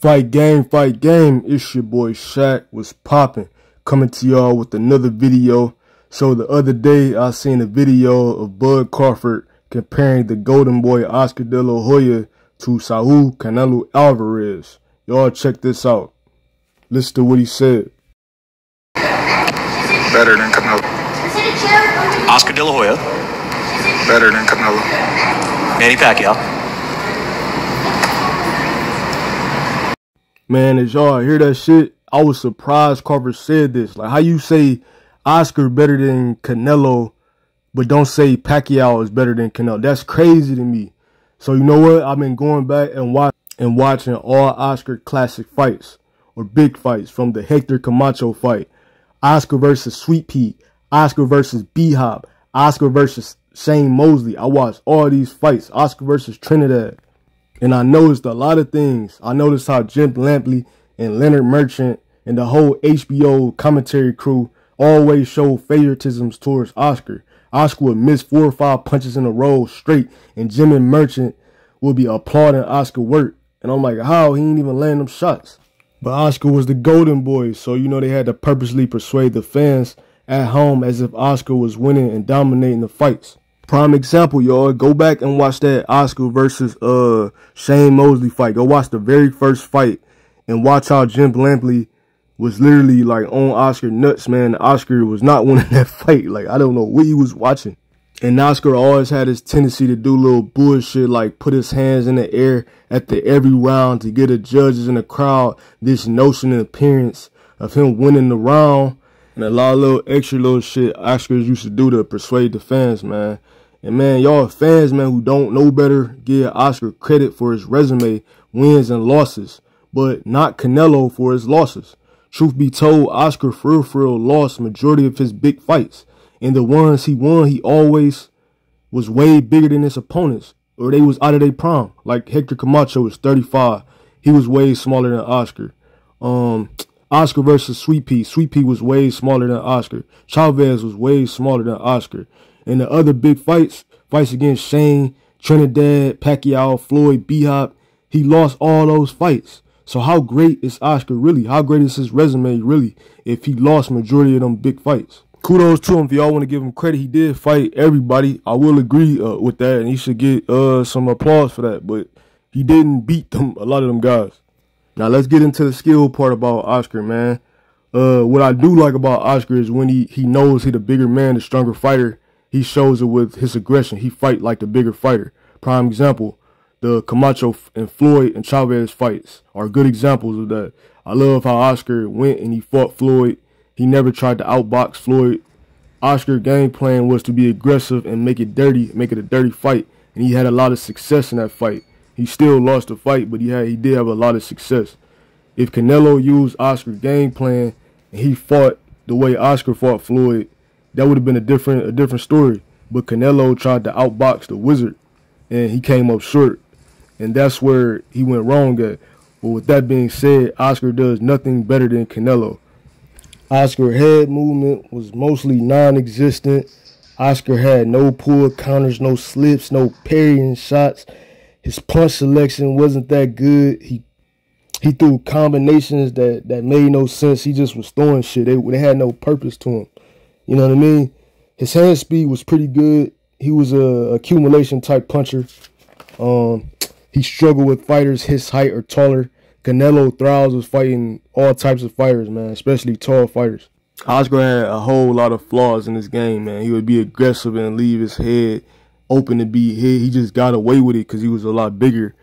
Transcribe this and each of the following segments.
Fight game, it's your boy Shaq, was popping, coming to y'all with another video. So the other day I seen a video of Bud Crawford comparing the golden boy Oscar De La Hoya to Saul Canelo Alvarez. Y'all check this out. Listen to what he said. Better than Canelo. Oscar De La Hoya. Better than Canelo. Manny Pacquiao. Man, as y'all hear that shit, I was surprised Crawford said this. Like, how you say Oscar better than Canelo, but don't say Pacquiao is better than Canelo? That's crazy to me. So you know what? I've been going back and watching all Oscar classic fights, or big fights, from the Hector Camacho fight, Oscar versus Sweet Pea, Oscar versus B-Hop, Oscar versus Shane Mosley. I watched all these fights, Oscar versus Trinidad. And I noticed a lot of things. I noticed how Jim Lampley and Leonard Merchant and the whole HBO commentary crew always show favoritisms towards Oscar. Oscar would miss 4 or 5 punches in a row straight, and Jim and Merchant would be applauding Oscar work. And I'm like, how? He ain't even landing them shots. But Oscar was the golden boy, so you know they had to purposely persuade the fans at home as if Oscar was winning and dominating the fights. Prime example, y'all. Go back and watch that Oscar versus Shane Mosley fight. Go watch the very first fight and watch how Jim Lampley was literally like on Oscar nuts, man. Oscar was not winning that fight. Like, I don't know what he was watching. And Oscar always had his tendency to do little bullshit, like put his hands in the air at every round to get the judges in the crowd this notion and appearance of him winning the round. And a lot of little extra little shit Oscar used to do to persuade the fans, man. And man, y'all fans, man, who don't know better, give Oscar credit for his resume, wins and losses, but not Canelo for his losses. Truth be told, Oscar for real lost majority of his big fights. And the ones he won, he always was way bigger than his opponents, or they was out of their prime. Like Hector Camacho was 35. He was way smaller than Oscar. Oscar versus Sweet Pea. Sweet Pea was way smaller than Oscar. Chavez was way smaller than Oscar. And the other big fights against Shane, Trinidad, Pacquiao, Floyd, B-Hop, he lost all those fights. So how great is Oscar really? How great is his resume really if he lost majority of them big fights? Kudos to him. If y'all want to give him credit, he did fight everybody. I will agree with that, and he should get some applause for that. But he didn't beat them, a lot of them guys. Now let's get into the skill part about Oscar, man. What I do like about Oscar is when he knows he's the bigger man, the stronger fighter. He shows it with his aggression. He fight like the bigger fighter. Prime example, the Camacho and Floyd and Chavez fights are good examples of that. I love how Oscar went and he fought Floyd. He never tried to outbox Floyd. Oscar's game plan was to be aggressive and make it dirty, make it a dirty fight. And he had a lot of success in that fight. He still lost the fight, but he did have a lot of success. If Canelo used Oscar's game plan and he fought the way Oscar fought Floyd, that would have been a different story. But Canelo tried to outbox the wizard, and he came up short. And that's where he went wrong at. But with that being said, Oscar does nothing better than Canelo. Oscar's head movement was mostly non-existent. Oscar had no pull counters, no slips, no parrying shots. His punch selection wasn't that good. He threw combinations that made no sense. He just was throwing shit. They had no purpose to him. You know what I mean? His hand speed was pretty good. He was a accumulation type puncher. He struggled with fighters his height or taller. Canelo thrives with fighting all types of fighters, man, especially tall fighters. Oscar had a whole lot of flaws in his game, man. He would be aggressive and leave his head open to be hit. He just got away with it because he was a lot bigger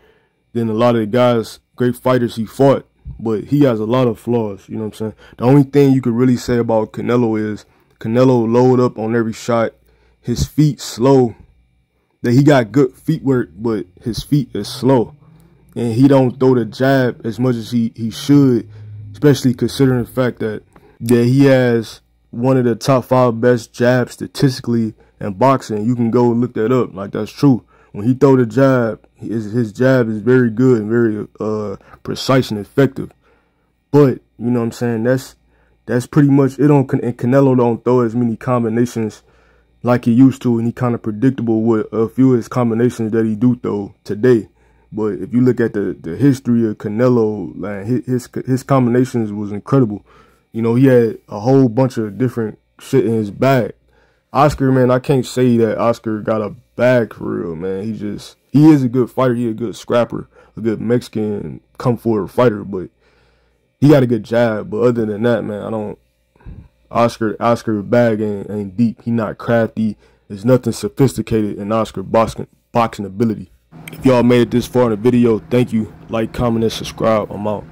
than a lot of the guys, great fighters he fought. But he has a lot of flaws, you know what I'm saying? The only thing you could really say about Canelo is Canelo load up on every shot. His feet slow. That he got good feet work, but his feet is slow. And he don't throw the jab as much as he should, especially considering the fact that he has one of the top 5 best jabs statistically in boxing. You can go look that up. Like, that's true. When he throw the jab, his jab is very good and very precise and effective. But, you know what I'm saying, that's pretty much it. And Canelo don't throw as many combinations like he used to, and he kind of predictable with a few of his combinations that he do throw today. But if you look at the history of Canelo, like his combinations was incredible. You know, he had a whole bunch of different shit in his bag. Oscar, man, I can't say that Oscar got a bag for real, man. He is a good fighter. He a good scrapper, a good Mexican come forward fighter, but he got a good jab. But other than that, man, Oscar bag ain't deep. He not crafty. There's nothing sophisticated in Oscar boxing ability. If y'all made it this far in the video, thank you. Like, comment, and subscribe. I'm out.